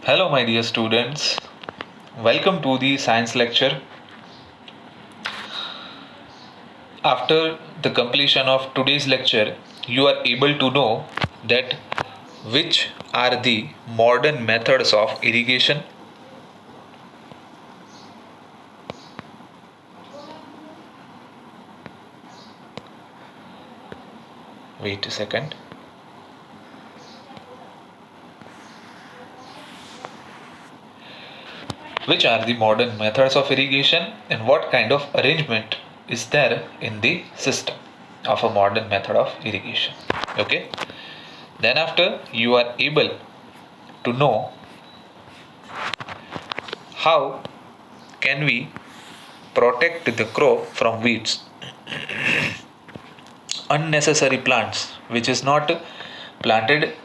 Hello, my dear students. Welcome to the science lecture. After the completion of today's lecture, you are able to know that which are the modern methods of irrigation. Wait a second. Which are the modern methods of irrigation and what kind of arrangement is there in the system of a modern method of irrigation? Okay. Then after you are able to know how can we protect the crop from weeds, unnecessary plants which is not planted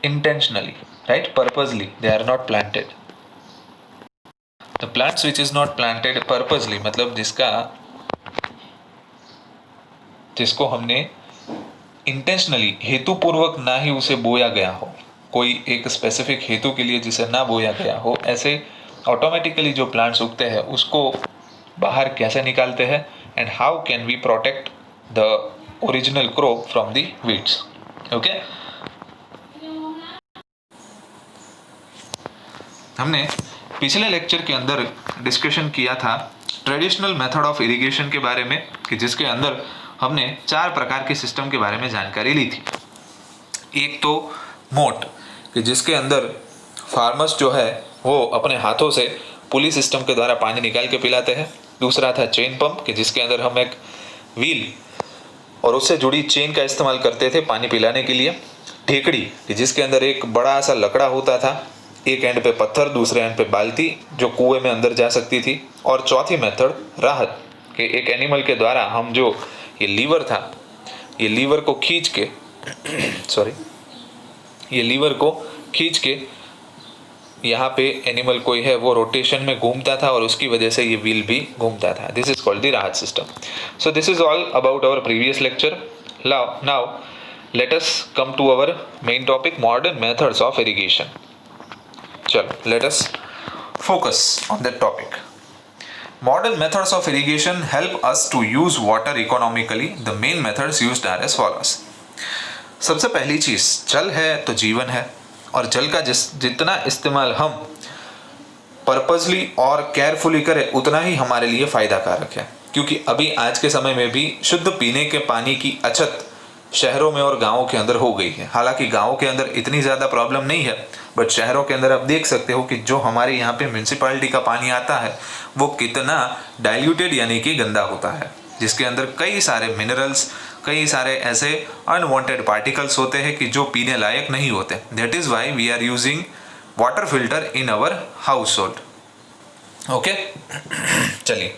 intentionally, right? Purposely they are not planted. The plants which is not planted purposely मतलब जिसको हमने intentionally हेतुपूर्वक ना ही उसे बोया गया हो, कोई एक स्पेसिफिक हेतु के लिए जिसे ना बोया गया हो, ऐसे ऑटोमेटिकली जो प्लांट्स उगते हैं उसको बाहर कैसे निकालते हैं and how can we protect the original crop from the weeds. Okay, हमने पिछले लेक्चर के अंदर डिस्कशन किया था ट्रेडिशनल मेथड ऑफ इरिगेशन के बारे में, कि जिसके अंदर हमने 4 प्रकार के सिस्टम के बारे में जानकारी ली थी. एक तो मोट, कि जिसके अंदर फार्मर्स जो है वो अपने हाथों से पुली सिस्टम के द्वारा पानी निकाल के पिलाते हैं. दूसरा था चेन पंप, कि जिसके अंदर हम एक व्हील और उससे जुड़ी चेन का इस्तेमाल करते थे पानी पिलाने के लिए. ढेकड़ी, कि जिसके अंदर एक बड़ा सा लकड़ा होता था, एक एंड पे पत्थर, दूसरे एंड पे बाल्टी जो कुएं में अंदर जा सकती थी. और चौथी मेथड राहत, कि एक एनिमल के द्वारा हम जो ये लीवर था, ये लीवर को खींच के ये लीवर को खींच के यहाँ पे एनिमल कोई है वो रोटेशन में घूमता था और उसकी वजह से ये व्हील भी घूमता था. This is called the rahat system. So this is all about our previous lecture. Now let us come to our main topic, modern methods of irrigation. चलो, let us focus on that topic. Modern methods of irrigation help us to use water economically. The main methods used are as follows. सबसे पहली चीज, जल है तो जीवन है, और जल का जितना इस्तेमाल हम पर्पजली और केयरफुली करें उतना ही हमारे लिए फायदा कारक है. क्योंकि अभी आज के समय में भी शुद्ध पीने के पानी की अछत शहरों में और गांवों के अंदर हो गई है. हालांकि गांवों के अंदर इतनी ज़्यादा प्रॉब्लम नहीं है, बट शहरों के अंदर आप देख सकते हो कि जो हमारे यहाँ पे म्यूनसिपैलिटी का पानी आता है वो कितना डाइल्यूटेड यानी कि गंदा होता है, जिसके अंदर कई सारे मिनरल्स, कई सारे ऐसे अनवांटेड पार्टिकल्स होते हैं कि जो पीने लायक नहीं होते. That is why we are using water filter in our household. Okay, चलिए.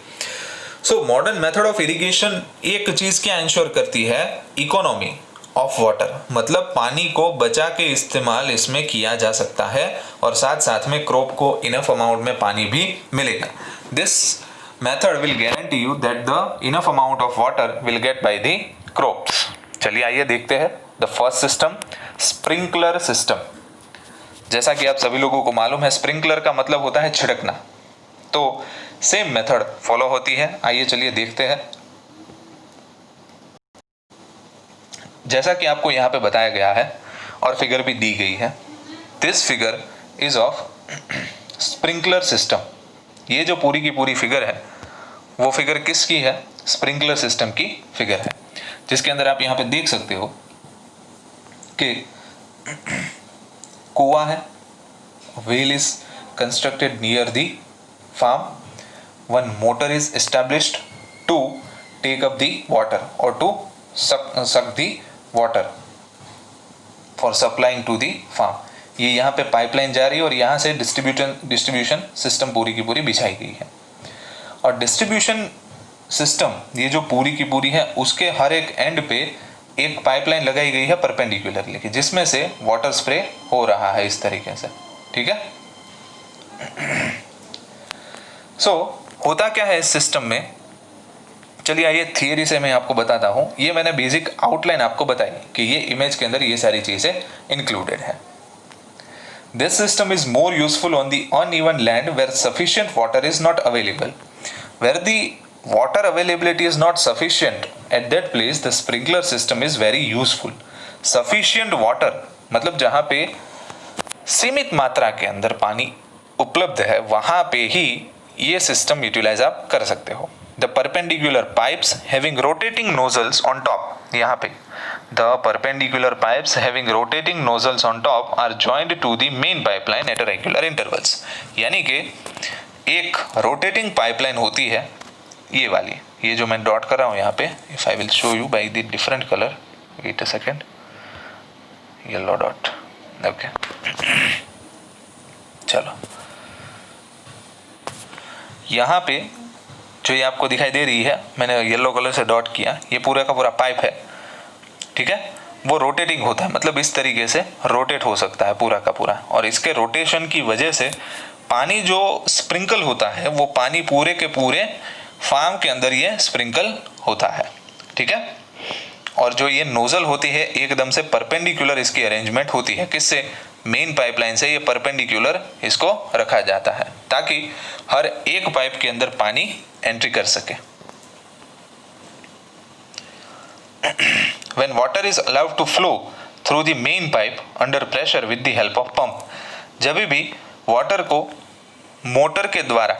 So modern method of irrigation एक चीज क्या इंश्योर करती है, इकोनॉमी ऑफ वाटर, मतलब पानी को बचा के इस्तेमाल इसमें किया जा सकता है और साथ साथ में क्रॉप को इनफ अमाउंट में पानी भी मिलेगा. This method will guarantee you that the enough amount of water will get by the crops. चलिए आइए देखते हैं the first system, sprinkler system. जैसा कि आप सभी लोगों को मालूम है, स्प्रिंकलर का मतलब होता है छिड़कना. तो सेम मेथड फॉलो होती है. आइए चलिए देखते हैं. जैसा कि आपको यहाँ पे बताया गया है और फिगर भी दी गई है, this figure is of sprinkler system. ये जो पूरी की पूरी फिगर है वो फिगर किसकी है, स्प्रिंकलर सिस्टम की फिगर है, जिसके अंदर आप यहाँ पे देख सकते हो कि कुआं है, well is constructed near the farm, one motor is established to take up the water or to suck the water for supplying to the farm. ये यहाँ पे पाइपलाइन जा रही है और यहाँ से डिस्ट्रीब्यूशन सिस्टम पूरी की पूरी बिछाई गई है. और डिस्ट्रीब्यूशन सिस्टम ये जो पूरी की पूरी है उसके हर एक एंड पे एक पाइपलाइन लगाई गई है परपेंडिकुलरली, कि जिसमें से वाटर स्प्रे हो रहा है इस तरीके से. ठीक है. होता क्या है इस सिस्टम में, चलिए आइए थियरी से मैं आपको बताता हूं. ये मैंने बेसिक आउटलाइन आपको बताई कि ये इमेज के अंदर ये सारी चीजें इंक्लूडेड है. This system is more useful on the uneven land where sufficient water is not available. Where the water availability is not sufficient, at that place the sprinkler system is very useful. Sufficient water मतलब जहाँ पे सीमित मात्रा के अंदर पानी उपलब्ध है वहाँ पे ही ये सिस्टम यूटिलाइज आप कर सकते हो. The perpendicular pipes having rotating nozzles on top, यहाँ पे the perpendicular pipes having rotating nozzles on top are joined to the main pipeline at regular intervals. यानी कि एक रोटेटिंग पाइपलाइन होती है ये वाली, ये जो मैं डॉट कर रहा हूँ यहाँ पे, if I will show you by the different colour, wait a second, yellow dot, okay चलो, यहाँ पे जो ये आपको दिखाई दे रही है, मैंने येलो कलर से डॉट किया, ये पूरा का पूरा पाइप है, ठीक है. वो रोटेटिंग होता है, मतलब इस तरीके से रोटेट हो सकता है पूरा का पूरा, और इसके रोटेशन की वजह से पानी जो स्प्रिंकल होता है वो पानी पूरे के पूरे फार्म के अंदर ये स्प्रिंकल होता है, ठीक है. और जो ये नोजल होती है एकदम से परपेंडिकुलर इसकी अरेंजमेंट होती है, किससे, मेन पाइपलाइन से ये परपेंडिकुलर इसको रखा जाता है ताकि हर एक पाइप के अंदर पानी एंट्री कर सके. When water is allowed to flow through the main pipe under pressure with the help of pump, जब भी वाटर को मोटर के द्वारा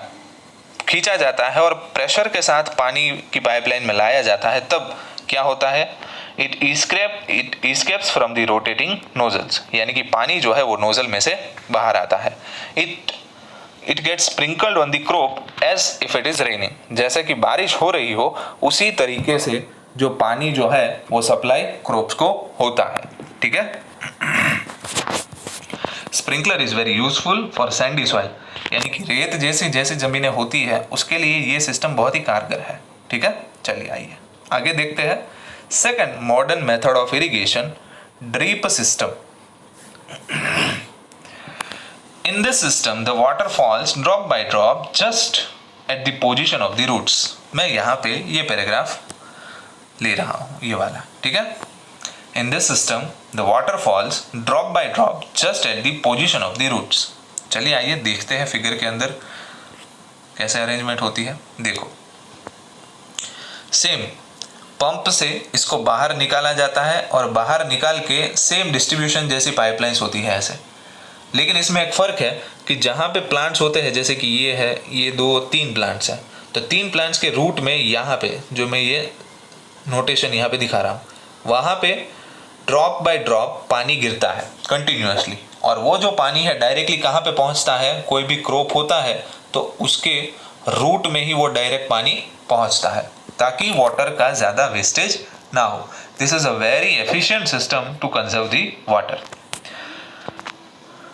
खींचा जाता है और प्रेशर के साथ पानी की पाइपलाइन में लाया जाता है, तब क्या होता है, it escapes from the rotating nozzles, यानी कि पानी जो है वो नोजल में से बाहर आता है. It gets sprinkled on the crop as if it is raining, जैसे कि बारिश हो रही हो उसी तरीके से जो पानी जो है वो सप्लाई क्रॉप्स को होता है, ठीक है. Sprinkler is very useful for Sandy soil, यानी कि रेत जैसी जैसी जमीनें होती है उसके लिए ये सिस्टम बहुत ही कारगर है, ठीक है. चलिए आइए आगे देखते हैं. Second modern method of irrigation, drip system. In this system, the water falls drop by drop just at the position of the roots. मैं यहाँ पे ये पैराग्राफ ले रहा हूँ, ये वाला, ठीक है. In this system, the water falls drop by drop just at the position of the roots. चलिए आइए देखते हैं फिगर के अंदर कैसे अरेंजमेंट होती है. देखो, सेम पंप से इसको बाहर निकाला जाता है और बाहर निकाल के सेम डिस्ट्रीब्यूशन जैसी पाइपलाइंस होती है ऐसे. लेकिन इसमें एक फ़र्क है कि जहाँ पे प्लांट्स होते हैं, जैसे कि ये है, ये 2-3 प्लांट्स हैं, तो 3 प्लांट्स के रूट में यहाँ पे जो मैं ये नोटेशन यहाँ पे दिखा रहा हूँ, वहाँ पे ड्रॉप बाय ड्रॉप पानी गिरता है कंटिन्यूसली, और वो जो पानी है डायरेक्टली कहाँ पे पहुँचता है, कोई भी क्रॉप होता है तो उसके रूट में ही वो डायरेक्ट पानी पहुँचता है ताकि वाटर का ज़्यादा वेस्टेज ना हो. This is a very efficient system to conserve the water.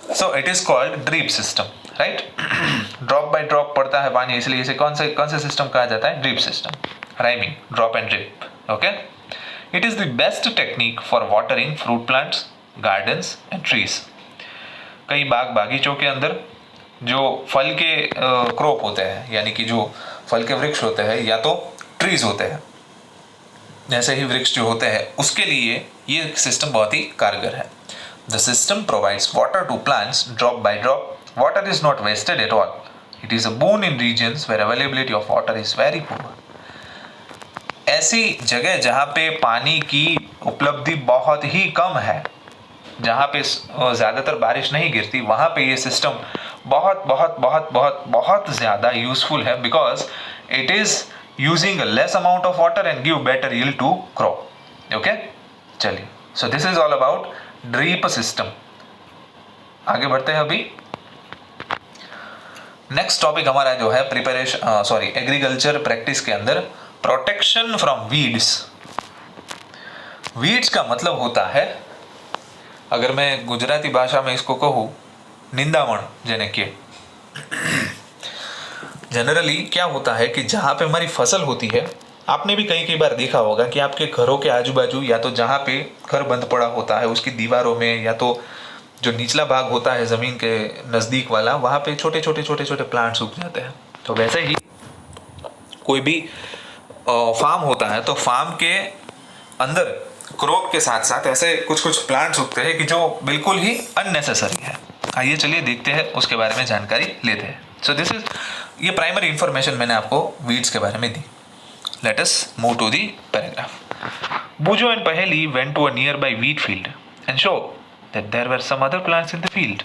So it is called drip system, right? Drop by drop पड़ता है पानी, इसलिए इसे कौन से सिस्टम कहा जाता है, drip system. Rhyming, drop and drip, okay. It is the best technique for watering fruit plants, gardens and trees. कई बागीचों के अंदर जो फल के क्रॉप होते हैं, यानी कि जो फल के वृक्ष होते हैं या तो ट्रीज होते हैं, जैसे ही वृक्ष जो होते हैं, उसके लिए ये सिस्टम बहुत ही कारगर है. The system provides water to plants drop by drop. Water is not wasted at all. It is a boon in regions where availability of water is very poor. ऐसी जगह जहाँ पे पानी की उपलब्धि बहुत ही कम है, जहाँ पे ज़्यादातर बारिश नहीं गिरती, वहाँ पे ये सिस्टम बहुत बहुत बहुत बहुत बहुत ज़्यादा यूजफुल है, because it is using a less amount of water and give better yield to crop. Okay, चलिए, so this is all about drip system. आगे बढ़ते हैं. अभी नेक्स्ट टॉपिक हमारा जो है एग्रीकल्चर प्रैक्टिस के अंदर प्रोटेक्शन फ्रॉम वीड्स. वीड्स का मतलब होता है, अगर मैं गुजराती भाषा में इसको कहूँ, निंदामण जेने के. जनरली क्या होता है कि जहाँ पे हमारी फसल होती है, आपने भी कई बार देखा होगा कि आपके घरों के आजू बाजू या तो जहाँ पे घर बंद पड़ा होता है उसकी दीवारों में, या तो जो निचला भाग होता है ज़मीन के नज़दीक वाला, वहाँ पे छोटे छोटे प्लांट्स उग जाते हैं. तो वैसे ही कोई भी फार्म होता है तो फार्म के अंदर क्रॉप के साथ साथ ऐसे कुछ प्लांट्स उगते हैं कि जो बिल्कुल ही अननेसेसरी है. आइए चलिए देखते हैं, उसके बारे में जानकारी लेते हैं। सो दिस इज, ये प्राइमरी इंफॉर्मेशन मैंने आपको वीड्स के बारे में दी। Let us move to the paragraph. Boojho and Paheli went to a nearby wheat field and show that there were some other plants in the field.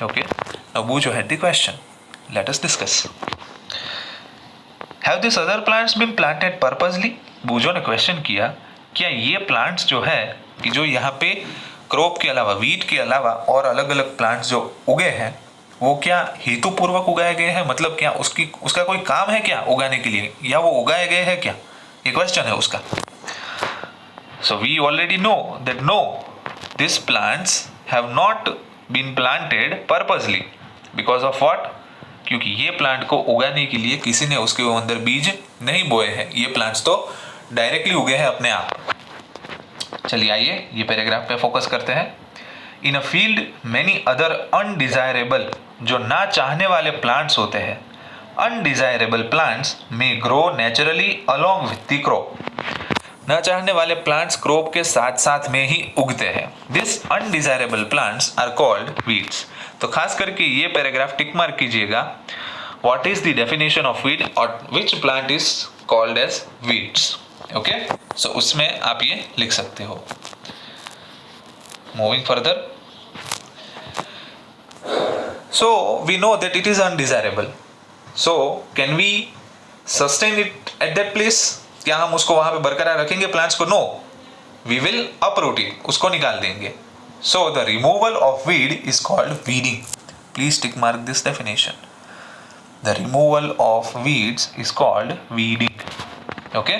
Okay, now Boojho had the question, let us discuss. Have this other plants been planted purposely? Boojho ने question किया, क्या ये plants जो है कि जो यहाँ पे क्रॉप के अलावा, वीट के अलावा और अलग अलग प्लांट्स जो उगे हैं, वो क्या हेतुपूर्वक उगाए गए हैं? मतलब क्या उसका कोई काम है क्या उगाने के लिए, या वो उगाए गए हैं क्या? ये क्वेश्चन है उसका। So we already know that no, this plants have not been planted purposely because of what? क्योंकि ये प्लांट को उगाने के लिए किसी ने उसके अंदर बीज नहीं बोए हैं। ये प्लांट्स तो डायरेक्टली उगे हैं अपने आप। चलिए आइए ये पैराग्राफ पे फोकस करते हैं। In a field many other undesirable, जो ना चाहने वाले प्लांट्स होते हैं, अनडिजायरेबल प्लांट्स में grow naturally along with the crop. ना चाहने वाले प्लांट्स क्रॉप के साथ साथ में ही उगते हैं। This undesirable plants are called weeds. तो खास करके ये पैराग्राफ टिक मार्क कीजिएगा। What is the definition of weed और which plant is called as weeds? Okay, so उसमें आप ये लिख सकते हो। Moving further, so we know that it is undesirable, so can we sustain it at that place? क्या हम उसको वहां पे बरकरार रखेंगे प्लांट्स को? No, we will uproot it, उसको निकाल देंगे। So the removal of weed is called weeding. Please tick mark this definition. The removal of weeds is called weeding. Okay,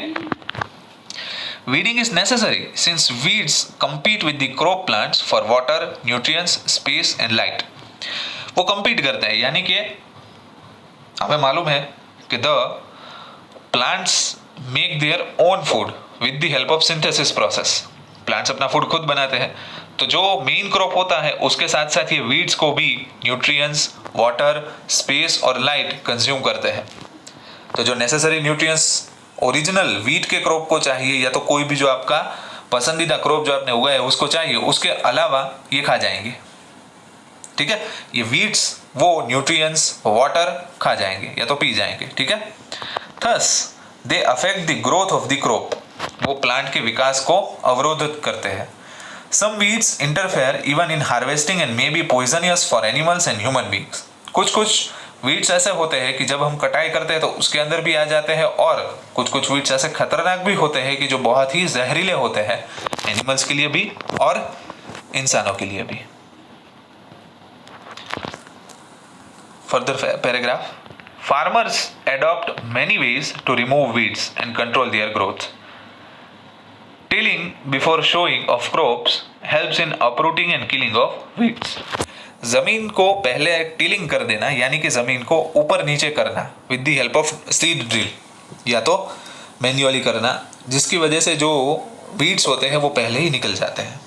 weeding is necessary since weeds compete with the crop plants for water, nutrients, space and light. वो compete करते हैं, यानी कि हमें मालूम है कि the plants make their own food with the help of synthesis process. Plants अपना food खुद बनाते हैं। तो जो मेन क्रॉप होता है उसके साथ साथ ये weeds को भी न्यूट्रिएंट्स, वाटर, स्पेस और लाइट कंज्यूम करते हैं। तो जो नेसेसरी न्यूट्रिएंट्स ओरिजिनल वीट के क्रॉप को चाहिए, या तो कोई भी जो आपका पसंदीदा क्रॉप जो आपने उगाया है उसको चाहिए, उसके अलावा ये खा जाएंगे। ठीक है, ये वीट्स वो न्यूट्रिएंट्स, वाटर खा जाएंगे या तो पी जाएंगे। ठीक है, thus they affect the growth of the crop, वो प्लांट के विकास को अवरोधित करते हैं। Some weeds interfere even in harvesting and may be poisonous for animals and human beings. कुछ वीड्स ऐसे होते हैं कि जब हम कटाई करते हैं तो उसके अंदर भी आ जाते हैं, और कुछ वीड्स ऐसे खतरनाक भी होते हैं कि जो बहुत ही जहरीले होते हैं, एनिमल्स के लिए भी और इंसानों के लिए भी। Further paragraph, farmers adopt many ways to remove weeds and control their growth. Tilling before sowing of crops helps in uprooting and killing of weeds. जमीन को पहले टिलिंग कर देना, यानी कि जमीन को ऊपर नीचे करना with the help of seed drill, या तो मैन्युअली करना, जिसकी वजह से जो वीड्स होते हैं वो पहले ही निकल जाते हैं।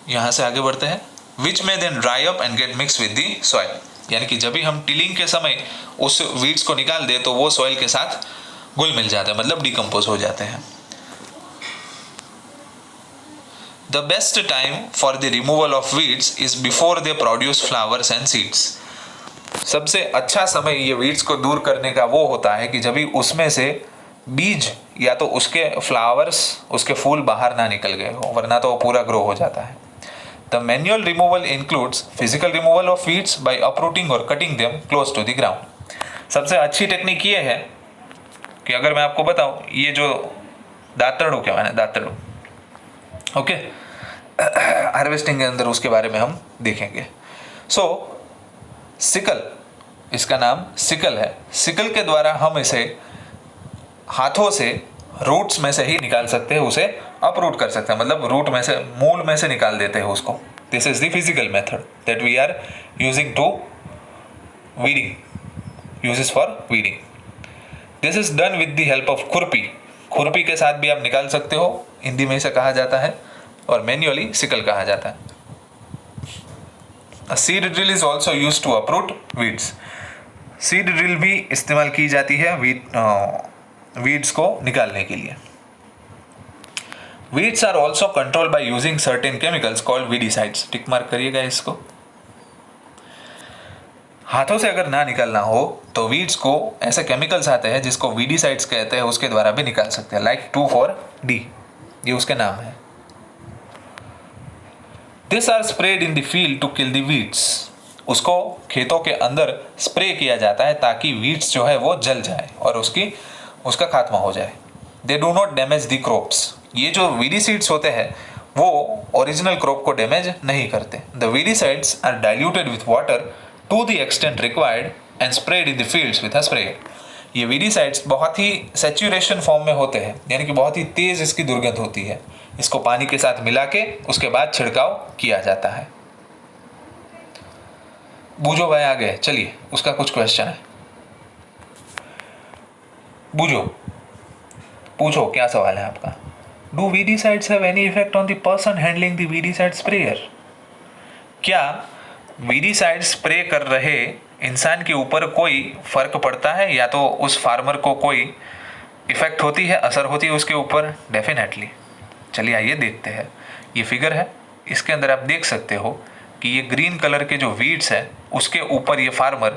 यहां से आगे बढ़ते हैं। विच में then dry up and get mix with the soil, यानी कि जब भी हम टिलिंग के समय उस वीड्स को निकाल दे तो वो सॉइल के साथ घुल मिल जाते हैं, मतलब डिकम्पोज हो जाते हैं। The best time for the removal of weeds is before they produce flowers and seeds. सबसे अच्छा समय ये वीड्स को दूर करने का वो होता है कि जब भी उसमें से बीज या तो उसके फ्लावर्स, उसके फूल बाहर ना निकल गए हो, वरना तो वो पूरा ग्रो हो जाता है। The manual removal includes physical removal of weeds by uprooting or cutting them close to the ground. सबसे अच्छी टेक्निक ये है कि अगर मैं आपको बताऊं, ये जो दातरड़ू क्या है, दातरड़ू, ओके, हार्वेस्टिंग के अंदर उसके बारे में हम देखेंगे। सो सिकल, इसका नाम सिकल है। सिकल के द्वारा हम इसे हाथों से रूट्स में से ही निकाल सकते हैं, उसे अपरूट कर सकते हैं, मतलब रूट में से, मूल में से निकाल देते हैं उसको। This is the physical method that we are using to weeding, uses for weeding. This is done with the help of khurpi. खुरपी के साथ भी आप निकाल सकते हो, हिंदी में इसे कहा जाता है, और मैन्युअली सिकल कहा जाता है। A seed drill is also used to uproot weeds. Seed drill भी इस्तेमाल की जाती है वीड्स को निकालने के लिए। Weeds are also control by using certain chemicals called weedicides. Tick mark करिएगा इसको। हाथों से अगर ना निकालना हो तो वीड्स को ऐसे केमिकल्स आते हैं जिसको वीडीसाइड्स कहते हैं, उसके द्वारा भी निकाल सकते हैं। लाइक 2,4-D, ये उसके नाम है। This are spread in the field to kill the weeds. उसको खेतों के अंदर स्प्रे किया जाता है ताकि वीड्स जो है वो जल जाए और उसका खात्मा हो जाए। They do not damage the crops. ये जो वीडीसाइड्स होते हैं वो ओरिजिनल क्रॉप को डैमेज नहीं करते। The weedicides are diluted with water to the extent required and spread in the fields with a sprayer. ये वीडीसाइड्स बहुत ही सैचुरेशन फॉर्म में होते हैं, यानी कि बहुत ही तेज इसकी दुर्गंध होती है। इसको पानी के साथ मिला के उसके बाद छिड़काव किया जाता है। बूझो भाई आगे चलिए, उसका कुछ क्वेश्चन है। बूझो, पूछो क्या सवाल है आपका। Do weedicides have any effect on the person handling the weedicide sprayer? क्या वीडीसाइड स्प्रे कर रहे इंसान के ऊपर कोई फर्क पड़ता है, या तो उस फार्मर को कोई इफेक्ट होती है, असर होती है उसके ऊपर? डेफिनेटली। चलिए आइए देखते हैं। ये फिगर है, इसके अंदर आप देख सकते हो कि ये ग्रीन कलर के जो वीड्स है उसके ऊपर ये फार्मर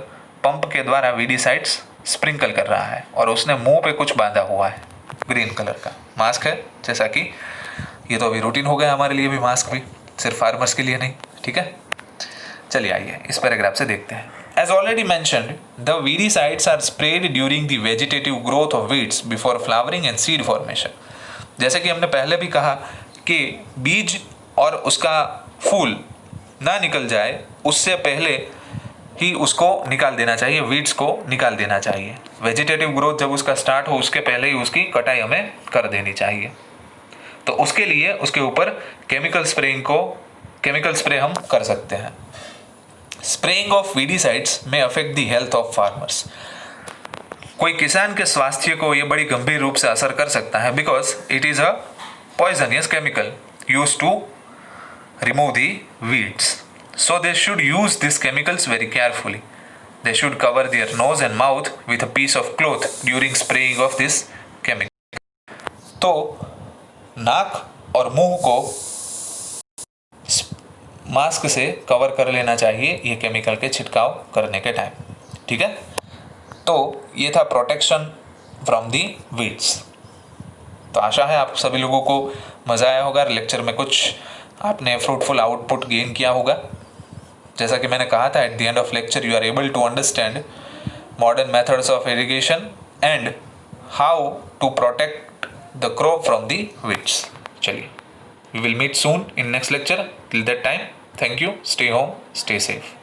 पंप के द्वारा वीडीसाइड्स स्प्रिंकल कर रहा है और उसने मुंह पे कुछ बांधा हुआ है, ग्रीन कलर का मास्क है। जैसा कि ये तो अभी रूटीन हो गया हमारे लिए भी, मास्क भी सिर्फ फार्मर्स के लिए नहीं, ठीक है। चलिए आइए इस पैराग्राफ से देखते हैं। As already mentioned, the weedicides are sprayed during the vegetative growth of weeds before flowering and seed formation. जैसे कि हमने पहले भी कहा कि बीज और उसका फूल ना निकल जाए उससे पहले ही उसको निकाल देना चाहिए, वीड्स को निकाल देना चाहिए। वेजिटेटिव ग्रोथ जब उसका स्टार्ट हो उसके पहले ही उसकी कटाई हमें कर देनी चाहिए। तो उसके लिए उसके ऊपर केमिकल स्प्रे हम कर सकते हैं। स्प्रेइंग ऑफ वीडीसाइड्स में affect the health of farmers. कोई किसान के स्वास्थ्य को ये बड़ी गंभीर रूप से असर कर सकता है, because it is a poisonous chemical used to remove the weeds. So they should use these chemicals very carefully. They should cover their nose and mouth with a piece of cloth during spraying of this chemical. तो नाक और मुंह को mask से cover कर लेना चाहिए ये केमिकल के छिड़काव करने के टाइम, ठीक है। तो ये था प्रोटेक्शन फ्रॉम दी वीड्स। तो आशा है आप सभी लोगों को मज़ा आया होगा, लेक्चर में कुछ आपने फ्रूटफुल आउटपुट गेन किया होगा। जैसा कि मैंने कहा था, at the end of lecture you are able to understand modern methods of irrigation and how to protect the crop from the weeds. चलिए, we will meet soon in next lecture. Till that time, thank you, stay home, stay safe.